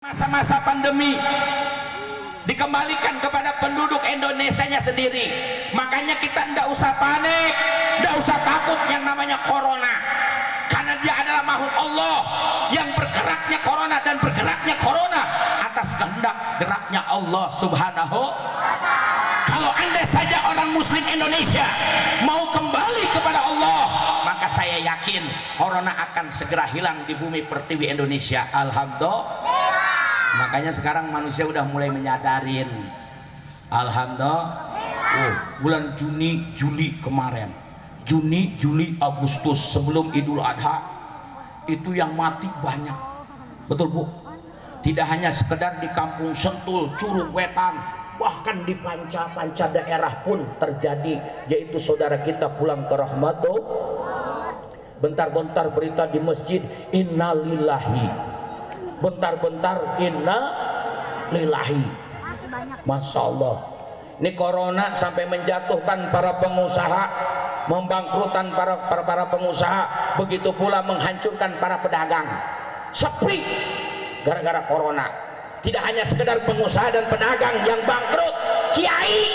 Masa-masa pandemi dikembalikan kepada penduduk Indonesianya sendiri. Makanya kita tidak usah panik, tidak usah takut yang namanya corona, karena dia adalah makhluk Allah yang bergeraknya corona, dan bergeraknya corona atas kehendak geraknya Allah subhanahu. Kalau andai saja orang muslim Indonesia mau kembali kepada Allah, maka saya yakin corona akan segera hilang di bumi pertiwi Indonesia. Alhamdulillah. Makanya sekarang manusia udah mulai menyadarin. Alhamdulillah. Bulan Juni, Juli kemarin, Juni, Juli, Agustus sebelum Idul Adha, itu yang mati banyak. Betul Bu? Tidak hanya sekedar di kampung Sentul, Curug Wetan, bahkan di panca-panca daerah pun terjadi, yaitu saudara kita pulang ke rahmatullah. Bentar-bentar berita di masjid, innalillahi. Bentar-bentar inna lillahi. Masya Allah, ini corona sampai menjatuhkan para pengusaha, membangkrutkan para pengusaha, begitu pula menghancurkan para pedagang. Sepi gara-gara corona. Tidak hanya sekedar pengusaha dan pedagang yang bangkrut, kiai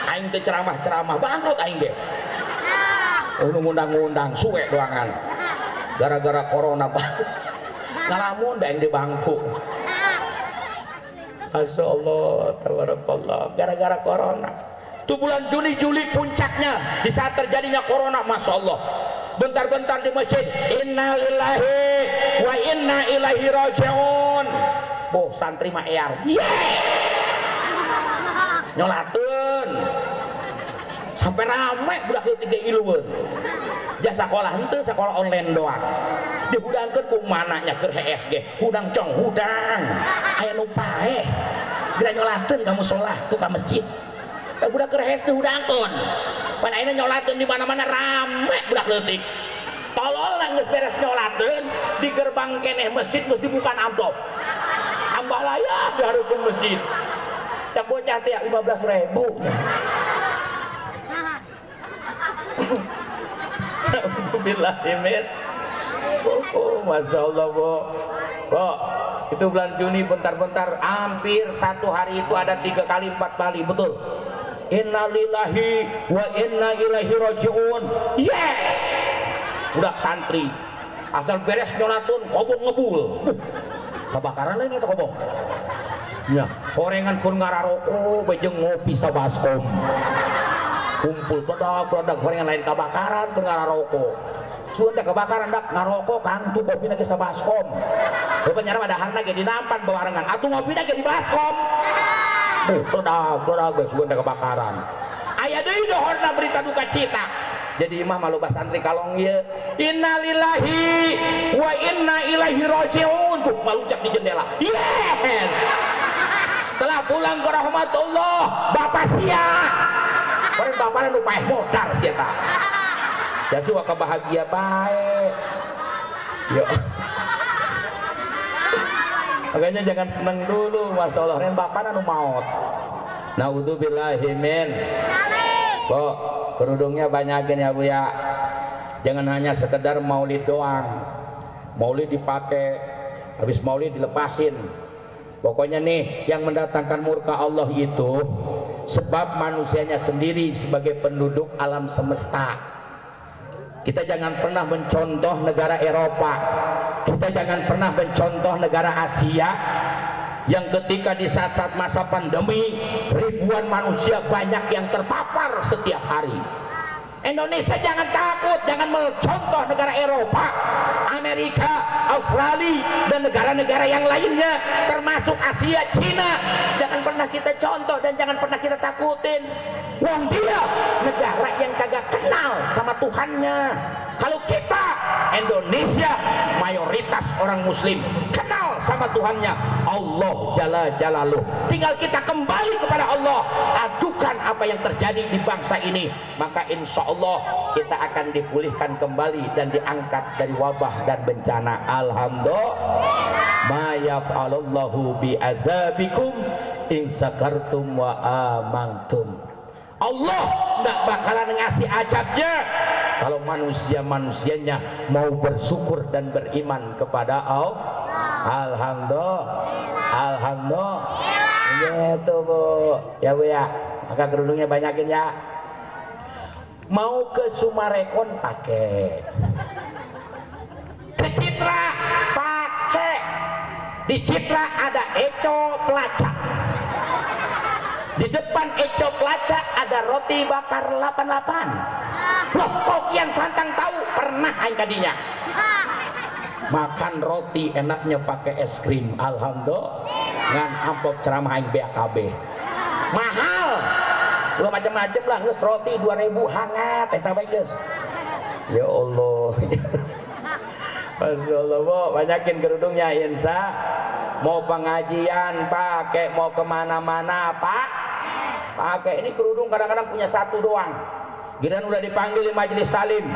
aing teh ceramah bangkrut aing ge. Ngundang-ngundang suwe doangan gara-gara corona bangkrut. Ngalamun dah yang di bangku. Masya Allah, tabarakallah, gara-gara corona. Itu bulan Juni, Juli puncaknya, di saat terjadinya corona. Masya Allah, bentar-bentar di masjid, inna lillahi wa inna ilaihi raji'un. Boh, santri mah ear, yes, nyolateun sampai rame budak tiga iluan. Jasa sekolah itu sekolah online doang. Dihudangkeun ku mananya keur HSG, hudang cong hudang. Aya nu paeh. Bila nyolateun ka mushola tu ka masjid. Da budak keur HSG hudangkeun. Pan ayeuna nyolateun di mana-mana rame budak leutik. Tolol geus beres nyolateun di gerbang keneh masjid geus dibuka amplop. Ambalayah dihareukeun masjid. Cak bocah teh 15.000. Alhamdulillah. Masya Allah Bu. Itu bulan Juni bentar-bentar hampir satu hari itu ada 3 kali 4 kali, betul. Innalillahi wa inna ilaihi raji'un. Yes. Udah santri asal beres nyolatun kobong ngebul. Kebakaran lain itu kobong. Ya, gorengan kur ngararoko bejeng ngopi sa baskom. Kumpul produk gorengan lain kebakaran keur ngararoko. Suun teh kebakaran dak ngaroko kan tuh kopi lagi sa baskom. Rupanya ada harna ge dinampan bawarengan. Atuh ngopi ge di baskom. Produk ge suun teh kebakaran. Aya deui dohorna berita duka cita. Jadi imam malu bas santri kalong ieu. Innalillahi wa inna ilaihi raji'un. Tuh malucak di jendela. Yes. Telah pulang ke rahmatullah Bapak sia. Orang bapaknya nu paeh modal sia ta. Sia suka kebahagia bae. Yo. Makanya jangan seneng dulu, Masya Allah. Ren bapaknya nu maot. Naudzubillahi min. Bu, kerudungnya banyakin ya Bu ya. Jangan hanya sekedar maulid doang. Maulid dipakai, habis maulid dilepasin. Pokoknya nih yang mendatangkan murka Allah itu sebab manusianya sendiri sebagai penduduk alam semesta. Kita jangan pernah mencontoh negara Eropa, kita jangan pernah mencontoh negara Asia yang ketika di saat-saat masa pandemi ribuan manusia banyak yang terpapar setiap hari. Indonesia jangan takut, jangan mencontoh negara Eropa, Amerika, Australia, dan negara-negara yang lainnya termasuk Asia, Cina. Jangan pernah kita contoh dan jangan pernah kita takutin. Wong dia negara yang kagak kenal sama Tuhannya. Kalau kita Indonesia mayoritas orang muslim kenal sama Tuhannya Allah Jalla Jalaluh. Tinggal kita kembali kepada Allah, adukan apa yang terjadi di bangsa ini, maka insya Allah kita akan dipulihkan kembali dan diangkat dari wabah dan bencana. Alhamdulillah. Ma yaf'alullahu bi azabikum in sakartum wa amantum. Allah tidak bakalan ngasih azabnya kalau manusia-manusianya mau bersyukur dan beriman kepada Allah. Alhamdulillah. Gitu Bu. Ya Bu ya. Maka kerudungnya banyakin ya. Mau ke Sumarekon pakai. Ke Citra pakai. Di Citra ada Eco Pelacak. Di depan Eco Pelacak ada roti bakar 88. Loh, kok kian santang tahu? Pernah aing kadinya. Makan roti enaknya pakai es krim. Alhamdulillah. Ngan amplop ceramah aing BAKB. Mahal. Lo macam-macam lah, geus roti 2000 hangat eta bae geus. Ya Allah. Masya Allah Bu, banyakin kerudungnya insya. Mau pengajian pakai, mau kemana-mana pak pakai. Ini kerudung kadang-kadang punya satu doang. Giliran udah dipanggil di majelis talim,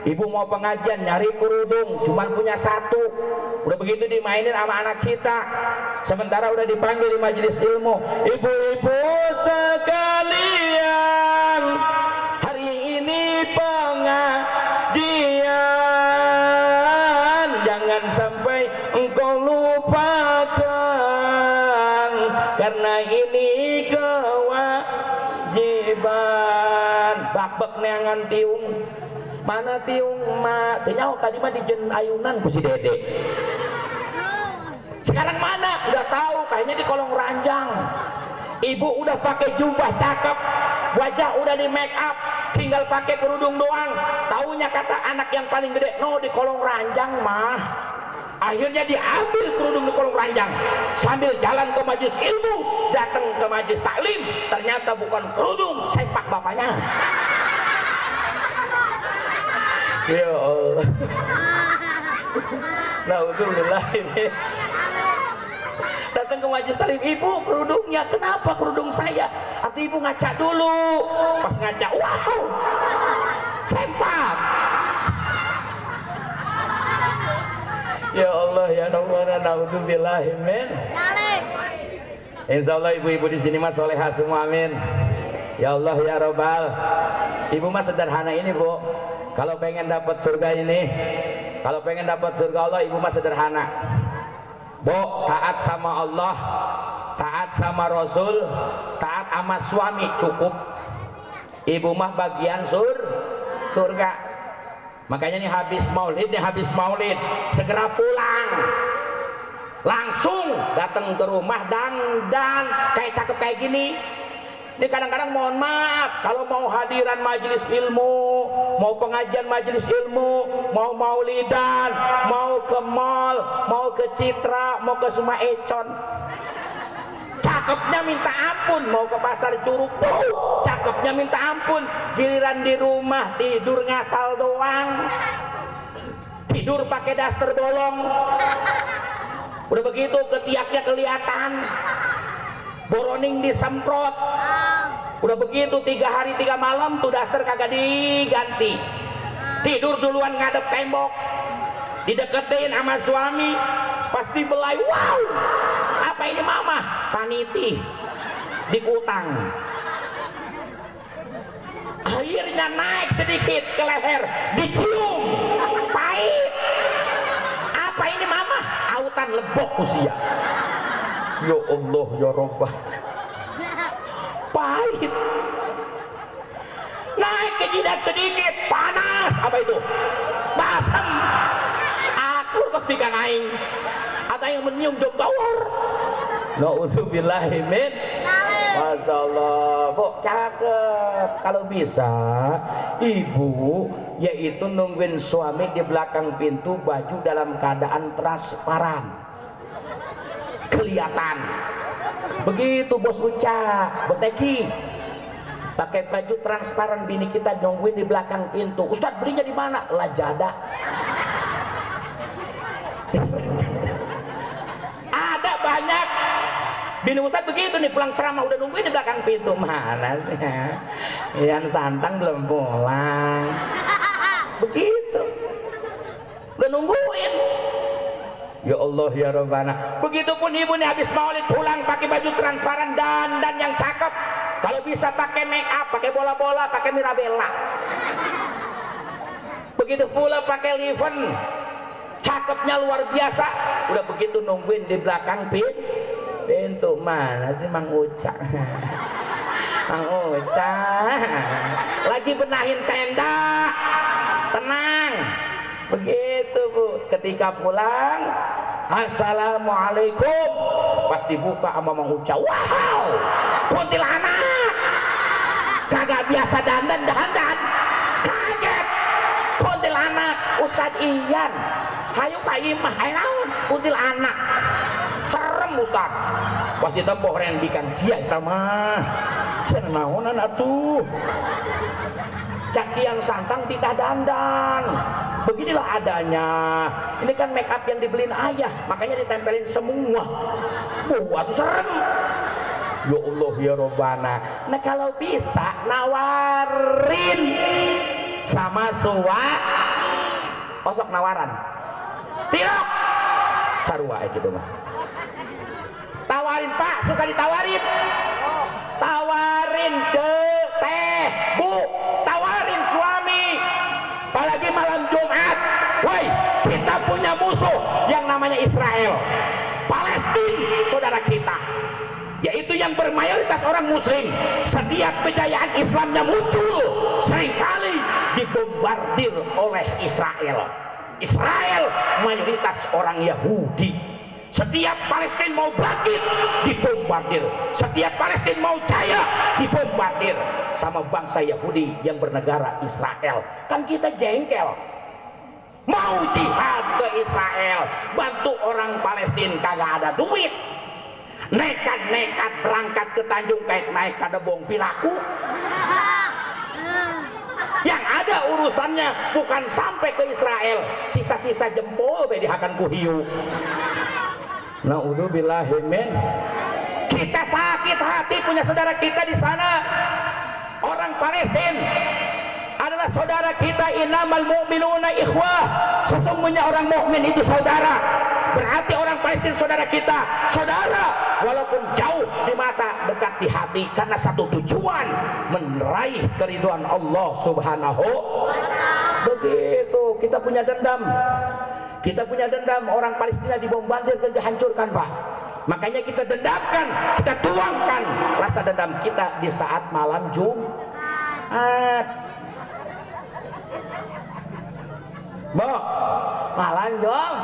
ibu mau pengajian nyari kerudung, cuman punya satu. Udah begitu dimainin sama anak kita. Sementara udah dipanggil di majelis ilmu, ibu-ibu sekalian, hari ini pengajian, jangan sampai engkau lupakan, karena ini kewajiban. Bak-bak neangan tiung, mana tiung ma ternyata tadi mah di jen ayunan ku si Dede. Sekarang mana? Udah tahu, kayaknya di kolong ranjang. Ibu udah pakai jubah cakep, wajah udah di make up, tinggal pakai kerudung doang. Taunya kata anak yang paling gede, no di kolong ranjang mah. Akhirnya diambil kerudung di kolong ranjang, sambil jalan ke majelis ilmu, datang ke majelis taklim, ternyata bukan kerudung, sepak bapaknya. Ya Allah. Naudzubillah ini. Datang ke majelis taklim, ibu kerudungnya, kenapa kerudung saya? Atau ibu ngaca dulu, pas ngaca, wow, sempak. Ya Allah ya Allah, naudzubillah min. Insya Allah ibu-ibu di sini mah solehah semua, amin. Ya Allah ya Rabbal. Ibu mah sederhana ini Bu. Kalau pengen dapat surga ini, kalau pengen dapat surga Allah, ibu mah sederhana. Bu, taat sama Allah, taat sama Rasul, taat sama suami cukup. Ibu mah bagian surga. Makanya nih habis maulid, segera pulang, langsung datang ke rumah dan kayak cakep kayak gini. Ini kadang-kadang mohon maaf, kalau mau hadiran majelis ilmu, mau pengajian majelis ilmu, mau maulidan, mau ke mall, mau ke Citra, mau ke Suma Econ, cakepnya minta ampun. Mau ke pasar Curug tuh cakepnya minta ampun. Giliran di rumah tidur ngasal doang, tidur pakai daster bolong. Udah begitu ketiaknya kelihatan, boroning disemprot. Udah begitu 3 hari 3 malam tuh daster kagak diganti. Tidur duluan ngadep tembok, dideketin sama suami, pasti belai. Wow, apa ini mama? Paniti dikutang. Akhirnya naik sedikit ke leher, dicium, pahit. Apa ini mama? Autan lebok usia. Ya Allah ya Rabbah, pahit. Naik ke jidat sedikit, panas. Apa itu? Basem. Aku kos bikang aing. Ada yang menyium jom gawar. Na'udzubillahi min. Masya Allah, Bu, cakep. Kalau bisa, ibu yaitu nungguin suami di belakang pintu, baju dalam keadaan transparan, kelihatan. Begitu Bos Uca, Bos Teki, pakai baju transparan, bini kita nungguin di belakang pintu. Ustadz belinya di mana? Lajada. Ada banyak bini Ustadz begitu nih, pulang ceramah udah nungguin di belakang pintu. Mana sih? Yang santang belum pulang. Begitu, udah nungguin. Ya Allah ya Rabbana. Begitupun ibu nih habis maulid pulang pakai baju transparan dan yang cakep. Kalau bisa pakai make up, pakai bola-bola, pakai Mirabella. Begitu pula pakai liven, cakepnya luar biasa. Udah begitu nungguin di belakang pintu. Mana sih Mang Uca? Mang Uca lagi benahin tenda. Tenang. Begitu Bu, ketika pulang, assalamualaikum, pas dibuka sama Mang Uca, wow, kuntilanak, kagak biasa dandan, kaget, kuntilanak. Ustadz Iyan, hayu kaimah, hayu naon, kuntilanak, serem Ustadz. Pas ditempoh rendikan sia eta mah, cenah naonan atuh. Cakian santang tidak dandan, beginilah adanya. Ini kan make up yang dibeliin ayah, makanya ditempelin semua. Buat serem. Ya Allah ya Robbana. Nah kalau bisa nawarin sama suwa, kosok nawaran. Tilok sarua gitu mah. Tawarin Pak, suka ditawarin. Tawarin teh, Bu, tawarin suami. Apalagi malam Jumat. Woi, kita punya musuh yang namanya Israel. Palestina, saudara kita. Yaitu yang bermayoritas orang muslim. Setiap kejayaan Islamnya muncul, seringkali dibombardir oleh Israel. Israel mayoritas orang Yahudi. Setiap Palestina mau bangkit dibombardir, setiap Palestina mau jaya dibombardir sama bangsa Yahudi yang bernegara Israel. Kan kita jengkel, mau jihad ke Israel, bantu orang Palestina kagak ada duit, nekat berangkat ke Tanjung Kait naik kada bong pilaku. Yang ada urusannya bukan sampai ke Israel, sisa-sisa jempol be dihakan ku hiu. Naudzubillahi min. Kita sakit hati punya saudara kita di sana. Orang Palestina adalah saudara kita. Innamal mu'minuna ikhwah. Sesungguhnya orang mukmin itu saudara. Berarti orang Palestina saudara kita. Saudara walaupun jauh di mata, dekat di hati, karena satu tujuan, meraih keridhaan Allah Subhanahu. Begitu kita punya dendam. Kita punya dendam, orang Palestina dibombardir dan dihancurkan Pak. Makanya kita dendamkan, kita tuangkan rasa dendam kita di saat malam Jumat. Bo, malam Jumat.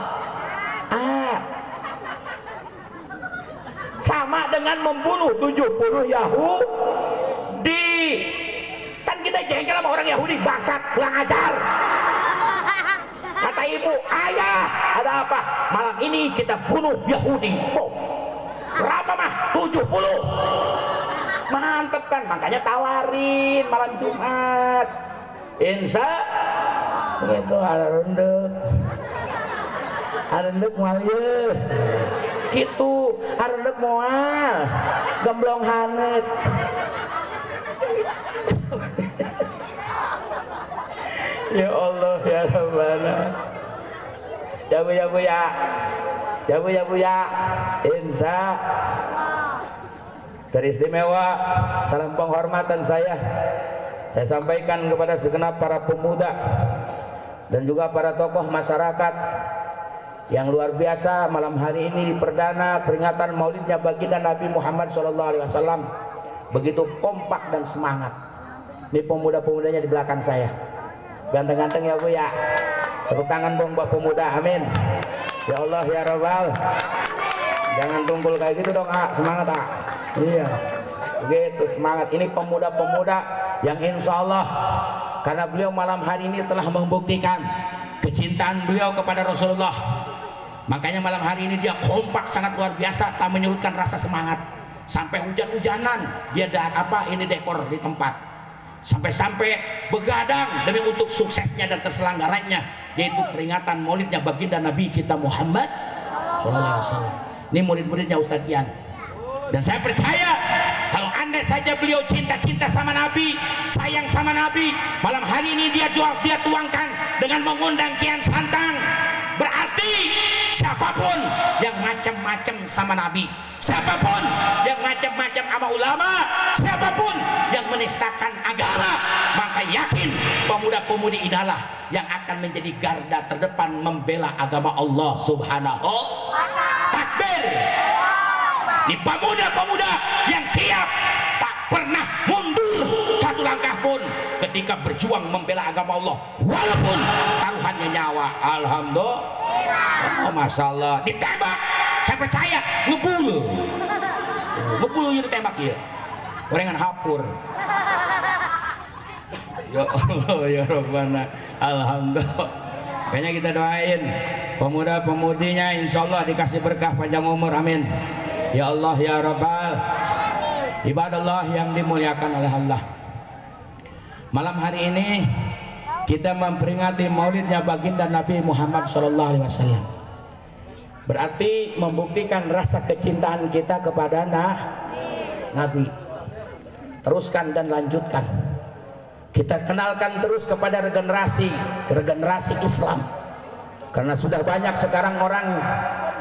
Sama dengan membunuh 70 Yahudi. Kan kita jengkel sama orang Yahudi, bangsat, kurang ajar. Kata ibu, ayah, ada apa? Malam ini kita bunuh Yahudi. Oh, berapa mah? 70. Mantep kan? Makanya tawarin malam Jumat. Insya itu ada rendek mual ya. Gitu, ada rendek mual. Gemblong hanet. Ya Allah ya Rabbana. Ya Bu ya. Insya teristimewa salam penghormatan saya sampaikan kepada segenap para pemuda dan juga para tokoh masyarakat yang luar biasa. Malam hari ini di perdana peringatan maulidnya baginda Nabi Muhammad SAW begitu kompak dan semangat. Ini pemuda-pemudanya di belakang saya. Ganteng-ganteng ya Bu ya. Tepuk tangan dong buat pemuda, amin. Ya Allah ya Rabbal. Jangan tumpul kayak gitu dong, semangat Iya, begitu semangat. Ini pemuda-pemuda yang insya Allah karena beliau malam hari ini telah membuktikan kecintaan beliau kepada Rasulullah. Makanya malam hari ini dia kompak sangat luar biasa, tak menyurutkan rasa semangat. Sampai hujan-hujanan dia dekor di tempat. Sampai-sampai begadang demi untuk suksesnya dan terselenggaranya, yaitu peringatan maulidnya baginda Nabi kita Muhammad SAW. Ini murid-muridnya Ustadz Ian. Dan saya percaya kalau andai saja beliau cinta sama Nabi, sayang sama Nabi, malam hari ini dia tuangkan dengan mengundang Kian Santang. Berarti siapapun yang macam-macam sama Nabi, siapapun yang macam-macam sama ulama, siapapun yang menistakan agama, maka yakin pemuda-pemudi inilah yang akan menjadi garda terdepan membela agama Allah Subhanahu. Takbir. Ini pemuda-pemuda yang siap tak pernah mundur satu langkah pun ketika berjuang membela agama Allah walaupun taruhannya nyawa. Alhamdulillah. Oh, masalah ditembak, saya percaya ngebul yang ditembak ya gorengan hapur. Ya Allah ya Rabbana. Alhamdulillah. Kayaknya kita doain pemuda-pemudinya insya Allah dikasih berkah panjang umur, amin ya Allah ya Rabbal ibadallah yang dimuliakan oleh Allah. Malam hari ini kita memperingati maulidnya baginda Nabi Muhammad SAW. Berarti membuktikan rasa kecintaan kita kepada Nabi. Teruskan dan lanjutkan. Kita kenalkan terus kepada regenerasi Islam. Karena sudah banyak sekarang orang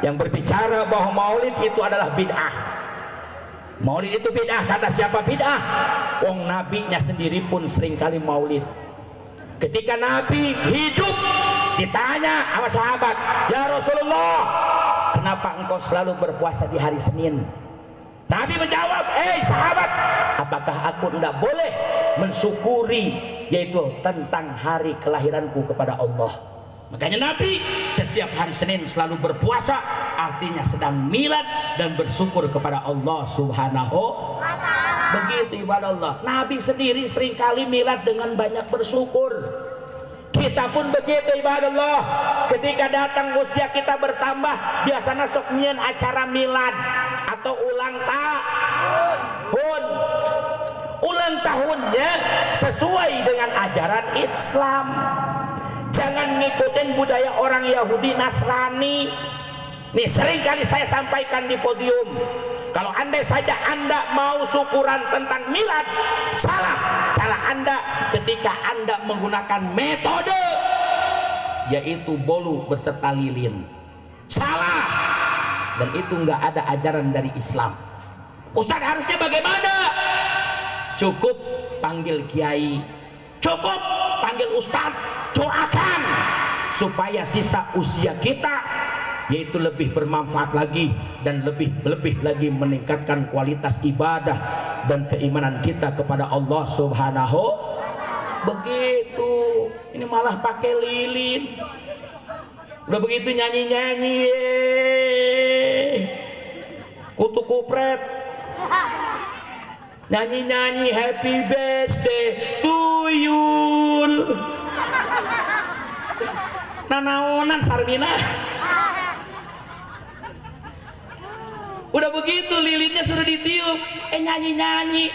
yang berbicara bahwa maulid itu adalah bid'ah. Maulid itu bid'ah. Kata siapa bid'ah? Wong nabinya sendiri pun seringkali maulid. Ketika Nabi hidup ditanya sama sahabat, ya Rasulullah, kenapa engkau selalu berpuasa di hari Senin? Nabi menjawab, sahabat, apakah aku tidak boleh mensyukuri yaitu tentang hari kelahiranku kepada Allah? Makanya Nabi setiap hari Senin selalu berpuasa, artinya sedang milad dan bersyukur kepada Allah Subhanahu. Begitu ibadah Allah. Nabi sendiri seringkali milad dengan banyak bersyukur. Kita pun begitu ibadah Allah. Ketika datang usia kita bertambah, biasanya sok nyian acara milad atau ulang tahun. Ulang tahunnya sesuai dengan ajaran Islam. Jangan ngikutin budaya orang Yahudi Nasrani. Nih sering kali saya sampaikan di podium, kalau andai saja Anda mau syukuran tentang milad, salah Anda ketika Anda menggunakan metode yaitu bolu beserta lilin. Salah. Dan itu nggak ada ajaran dari Islam. Ustaz harusnya bagaimana? Cukup panggil kiai, cukup panggil ustaz, doakan supaya sisa usia kita yaitu lebih bermanfaat lagi dan lebih lagi meningkatkan kualitas ibadah dan keimanan kita kepada Allah Subhanahu. Begitu. Ini malah pakai lilin. Udah begitu nyanyi-nyanyi, kutu kupret, nyanyi-nyanyi happy birthday to you. Nanaonan Sarmina. Udah begitu lilinnya sudah ditiup, nyanyi-nyanyi.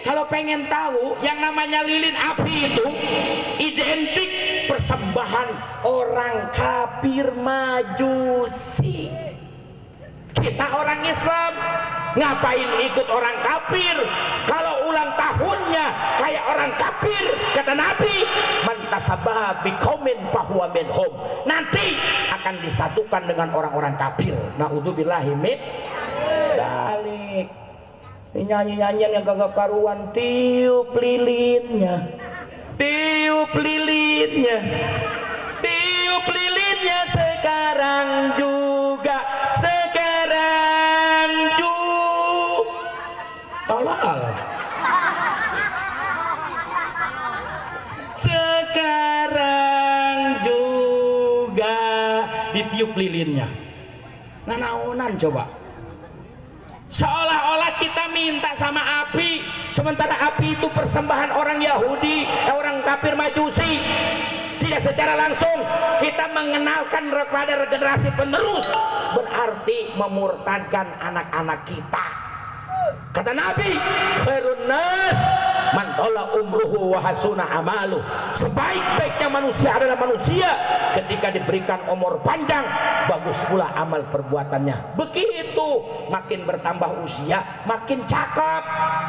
Kalau pengen tahu yang namanya lilin api itu identik persembahan orang kafir majusi. Kita orang Islam ngapain ikut orang kafir? Kalau ulang tahunnya kayak orang kafir, kata Nabi, man tasabbaha biqaumin fahuwa minhum. Nanti akan disatukan dengan orang-orang kafir. Naudzubillahi min dzalik. Nyanyi-nyanyian yang kagak karuan, tiup lilinnya. Tiup lilinnya. Tiup lilinnya sekarang juga. Tolol. Sekarang juga ditiup lilinnya. Nanaonan coba. Seolah-olah kita minta sama api, sementara api itu persembahan orang Yahudi, orang kafir majusi. Tidak secara langsung kita mengenalkan kepada generasi penerus, berarti memurtadkan anak-anak kita. Kata Nabi, khairun nas man tala umruhu wa hasuna amaluh. Sebaik-baiknya manusia adalah manusia ketika diberikan umur panjang, bagus pula amal perbuatannya. Begitu, makin bertambah usia makin cakep,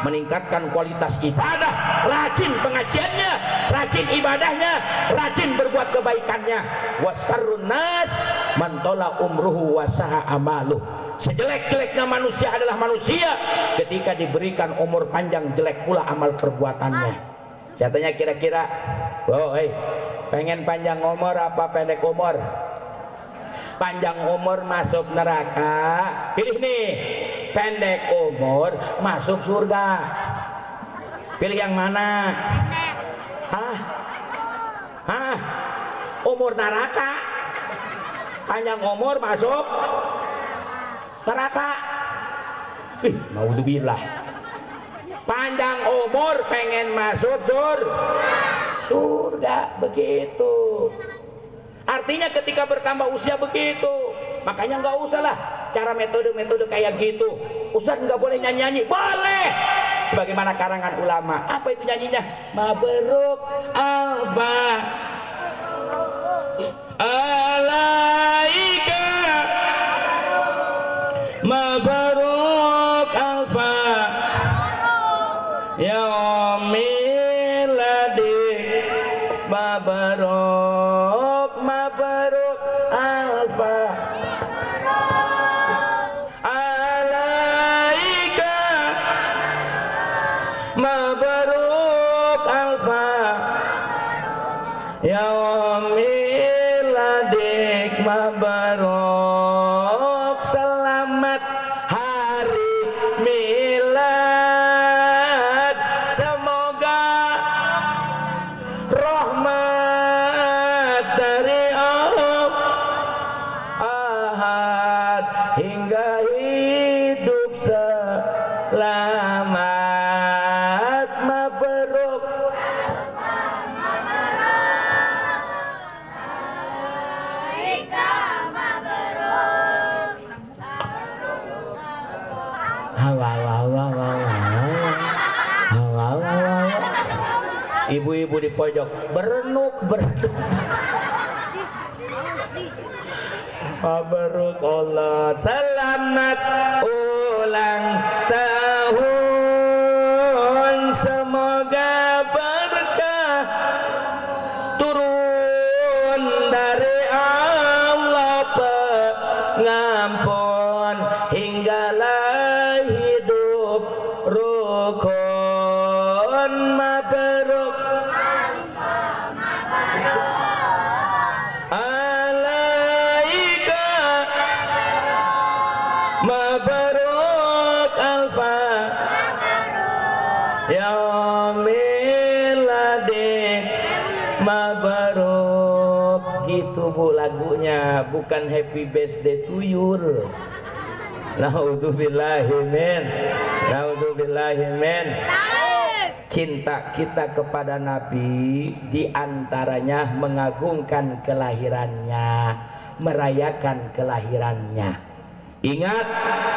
meningkatkan kualitas ibadah, rajin pengajiannya, rajin ibadahnya, rajin berbuat kebaikannya. Wasarrun nas man tala umruhu wa sa'a amaluh. Sejelek-jeleknya manusia adalah manusia ketika diberikan umur panjang, jelek pula amal perbuatannya. Saya tanya kira-kira, oh, pengen panjang umur apa pendek umur? Panjang umur masuk neraka. Pilih nih, pendek umur masuk surga. Pilih yang mana? Hah? Umur neraka. Panjang umur masuk neraka. Naudzubillah. Panjang umur pengen masuk surga, begitu. Artinya ketika bertambah usia begitu. Makanya nggak usah lah cara metode-metode kayak gitu. Ustaz nggak boleh nyanyi-nyanyi. Boleh. Sebagaimana karangan ulama. Apa itu nyanyinya? Mabruk alfa alaika mabruk alfa ya miladi mabruk alfa alaika mabruk alfa ya miladik mabruk. Selamat hari milad, semoga rahmat dari Allah ahad hingga hidup selamat. Mabruk ibu-ibu di pojok berenuk. Mabruk Allah, selamat ulang tahun, semoga berkah turun dari Allah pengampun hinggalah hidup rukun. Mabruk alaika mabruk alfa ya miladi mabruk. Gitu Bu lagunya, bukan happy birthday to you. Naudzubillahimin. Cinta kita kepada Nabi diantaranya mengagungkan kelahirannya, merayakan kelahirannya. Ingat,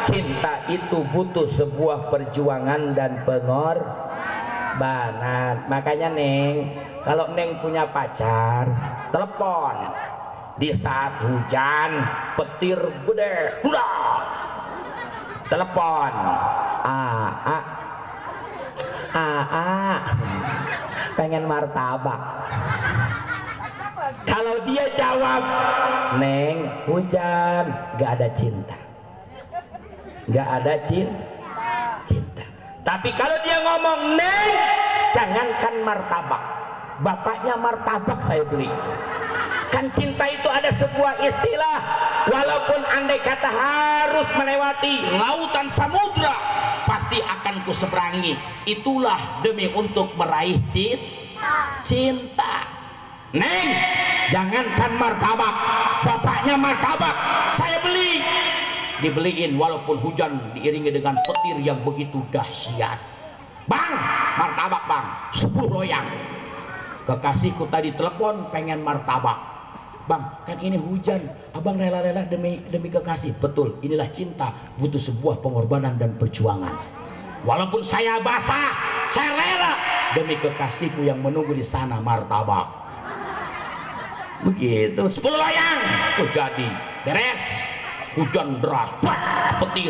cinta itu butuh sebuah perjuangan dan pengorbanan. Makanya Neng, kalau Neng punya pacar, telepon di saat hujan, petir gede, telepon, pengen martabak. Kalau dia jawab, Neng, hujan, gak ada cinta, gak ada cinta. Tapi kalau dia ngomong, Neng, jangankan martabak, bapaknya martabak saya beli. Kan cinta itu ada sebuah istilah, walaupun andai kata harus melewati lautan samudra, pasti akan kuseberangi. Itulah demi untuk meraih cinta. Neng, jangankan martabak, bapaknya martabak saya beli. Dibeliin walaupun hujan diiringi dengan petir yang begitu dahsyat. Bang, martabak bang, 10 loyang. Kekasihku tadi telepon pengen martabak. Bang, kan ini hujan, abang rela-rela demi kekasih. Betul, inilah cinta, butuh sebuah pengorbanan dan perjuangan. Walaupun saya basah, saya rela demi kekasihku yang menunggu di sana martabak. Begitu 10 loyang jadi beres. Hujan deras, petir,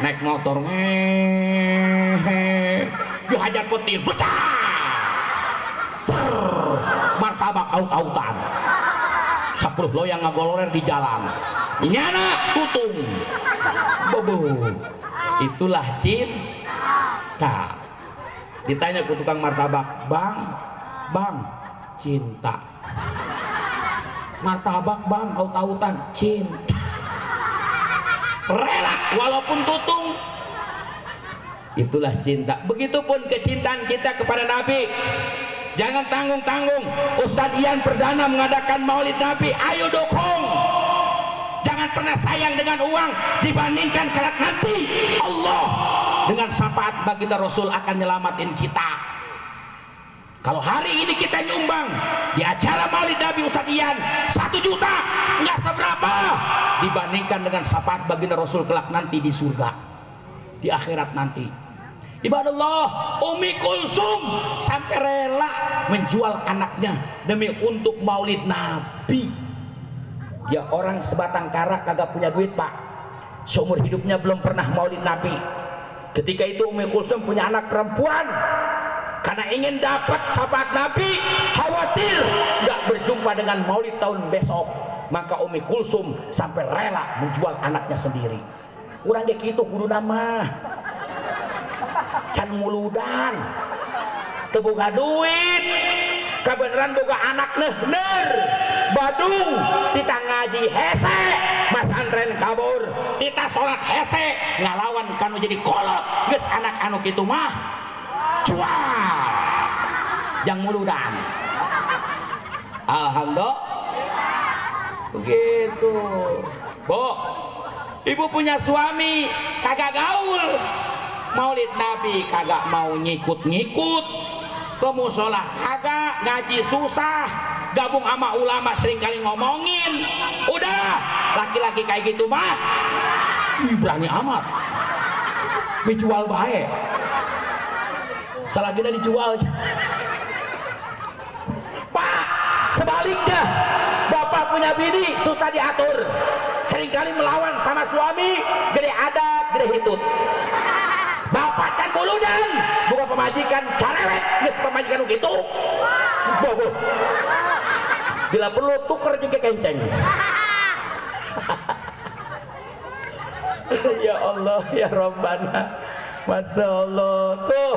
naik motor dihajar petir, pecah, martabak aut-autan. 10 loyang ngagololer di jalan, nyana tutung, bobo. Itulah cinta. Ditanya ke tukang martabak, bang, cinta. Martabak bang, aut-autan, cinta. Rela walaupun tutung. Itulah cinta. Begitupun kecintaan kita kepada Nabi. Jangan tanggung-tanggung. Ustadz Ian Perdana mengadakan Maulid Nabi, ayo dukung. Jangan pernah sayang dengan uang dibandingkan kelak nanti Allah dengan syafaat baginda Rasul akan nyelamatin kita. Kalau hari ini kita nyumbang di acara Maulid Nabi Ustadz Ian 1 juta, nggak seberapa dibandingkan dengan syafaat baginda Rasul kelak nanti di surga, di akhirat nanti. Ibadallah, Umi Kulsum sampai rela menjual anaknya demi untuk Maulid Nabi. Dia orang sebatang kara, kagak punya duit pak, seumur hidupnya belum pernah Maulid Nabi. Ketika itu Umi Kulsum punya anak perempuan. Karena ingin dapat syafaat Nabi, khawatir nggak berjumpa dengan Maulid tahun besok, maka Umi Kulsum sampai rela menjual anaknya sendiri. Urang dia gitu kudu nama can muludan, teu boga duit, kabeneran boga anak neuner, badung, tita ngaji hese, masantren kabur, tita sholat hese, ngalawan kanu jadi kolot, geus anak anu kitu mah jual jang muludan. Alhamdulillah begitu. Bu, ibu punya suami kagak gaul, Maulid Nabi kagak mau ngikut-ngikut, ke musola kagak, ngaji susah, gabung sama ulama sering kali ngomongin. Udah laki-laki kayak gitu mah berani amat dijual baik. Salah kita dijual. Pak, sebaliknya bapak punya bini susah diatur, seringkali melawan sama suami, gede adat, gede hitut. Bapak kan buludan, bukan pemajikan carewet, geus pemajikan gitu. Bobo. Bila perlu tuker juga kenceng. Ya Allah, ya Rabbana. Masya Allah tuh.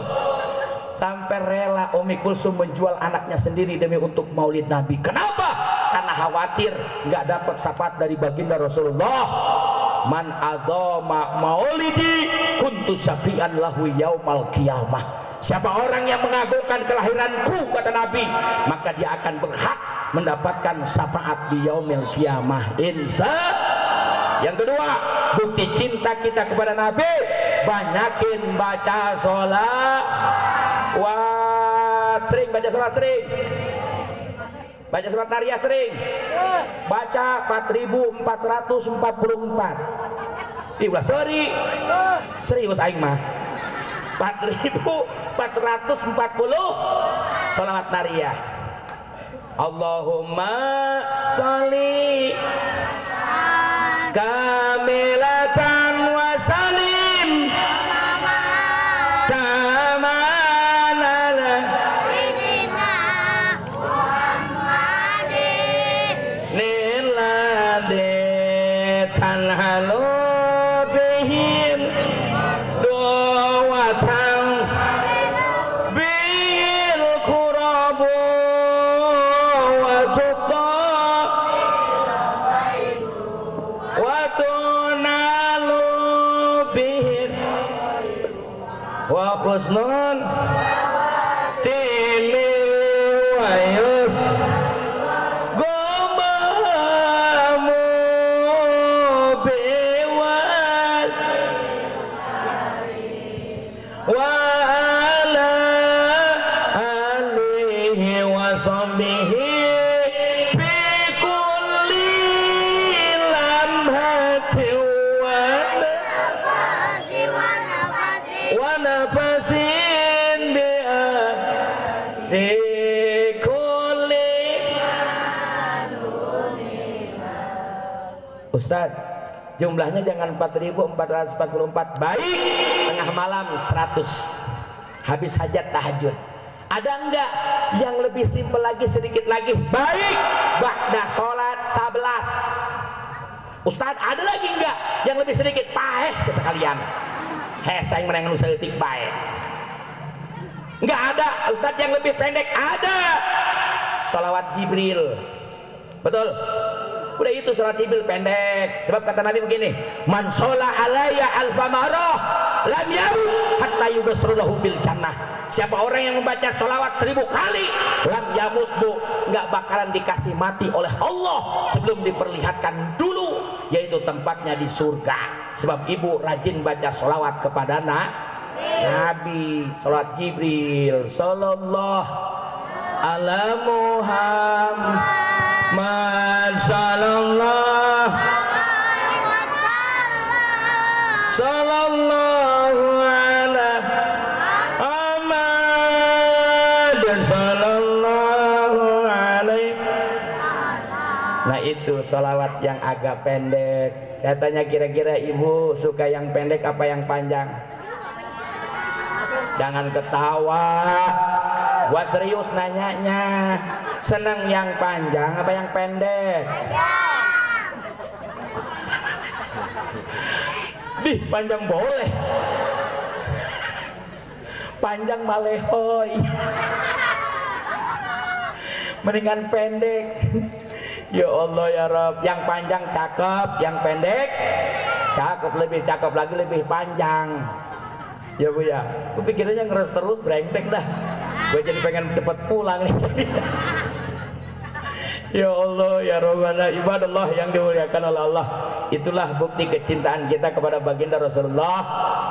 Sampai rela Umi Kulsum menjual anaknya sendiri demi untuk Maulid Nabi. Kenapa? Karena khawatir nggak dapat syafaat dari baginda Rasulullah. Man adzama maulidi kuntu syafi'an lahu yaumal qiyamah. Siapa orang yang mengagungkan kelahiranku, kata Nabi, maka dia akan berhak mendapatkan syafaat di yaumil qiyamah. Insya. Yang kedua, bukti cinta kita kepada Nabi, banyakin baca sholat. Sering baca sholat, sering baca sholat Naria, sering baca 4444. Ih ulah serius aing mah 4440 sholawat Naria. Allahumma sholli kamilatan wa salim husnul timi wa yus gomamu bewat wa ala alihi wa sahbihi bi kulli lamhati wa nafasin Ustaz, jumlahnya jangan 4.444, baik. Tengah malam 100, habis hajat tahajud. Ada enggak yang lebih simpel lagi, sedikit lagi? Baik, ba'da sholat 11. Ustaz, ada lagi enggak yang lebih sedikit? Paeh sesekalian. Saya menengah nusaltik baik. Enggak ada Ustaz yang lebih pendek? Ada. Sholawat Jibril. Betul. Udah itu sholat Jibril pendek. Sebab kata Nabi begini, man shola alaiya alfa marah lam yamut hatta yubasrulahu bil jannah. Siapa orang yang membaca sholawat 1000 kali, lam yamut bu, nggak bakalan dikasih mati oleh Allah sebelum diperlihatkan dulu, yaitu tempatnya di surga. Sebab ibu rajin baca sholawat kepada Nabi, sholawat Jibril, sallallahu ala Muhammad sallallahu ala Muhammad sallallahu alaihi. Nah itu sholawat yang agak pendek. Katanya kira-kira ibu suka yang pendek apa yang panjang? Jangan ketawa, gua serius nanyanya. Senang yang panjang apa yang pendek? Dih, panjang boleh, panjang malehoy. Mendingan pendek. Ya Allah ya Rabb, yang panjang cakep, yang pendek cakep, lebih cakep lagi lebih panjang. Ya Bu ya, gue pikirannya ngeres terus, brengsek dah. Gue jadi pengen cepet pulang nih. Ya Allah ya Rabbana, ibadallah yang dimuliakan oleh Allah. Itulah bukti kecintaan kita kepada baginda Rasulullah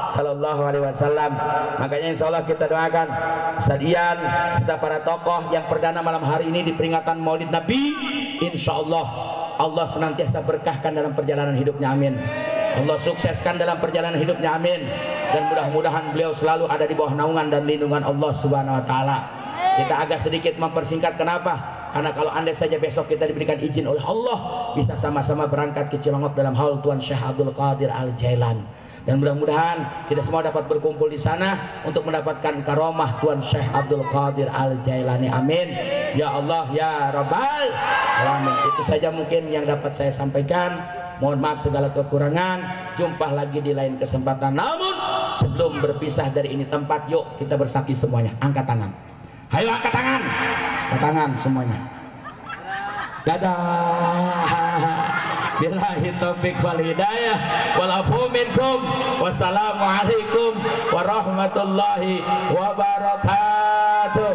Sallallahu Alaihi Wasallam. Makanya insya Allah kita doakan Ustaz Ian serta para tokoh yang perdana malam hari ini di peringatan Maulid Nabi. Insya Allah Allah senantiasa berkahkan dalam perjalanan hidupnya, amin. Allah sukseskan dalam perjalanan hidupnya, amin. Dan mudah-mudahan beliau selalu ada di bawah naungan dan lindungan Allah Subhanahu Wa Taala. Kita agak sedikit mempersingkat, kenapa? Karena kalau andai saja besok kita diberikan izin oleh Allah, bisa sama-sama berangkat ke Cimangot dalam haul Tuan Syekh Abdul Qadir Al-Jailan. Dan mudah-mudahan kita semua dapat berkumpul di sana untuk mendapatkan karomah Tuan Syekh Abdul Qadir Al-Jailani, amin. Ya Allah ya Rabbal Alamin. Itu saja mungkin yang dapat saya sampaikan. Mohon maaf segala kekurangan. Jumpa lagi di lain kesempatan. Namun sebelum berpisah dari ini tempat, yuk kita bersaki semuanya. Angkat tangan. Ayo angkat tangan. Angkat tangan semuanya. Dadah. Billahi taufiq wal hidayah wal afu minkum. Wassalamualaikum warahmatullahi wabarakatuh.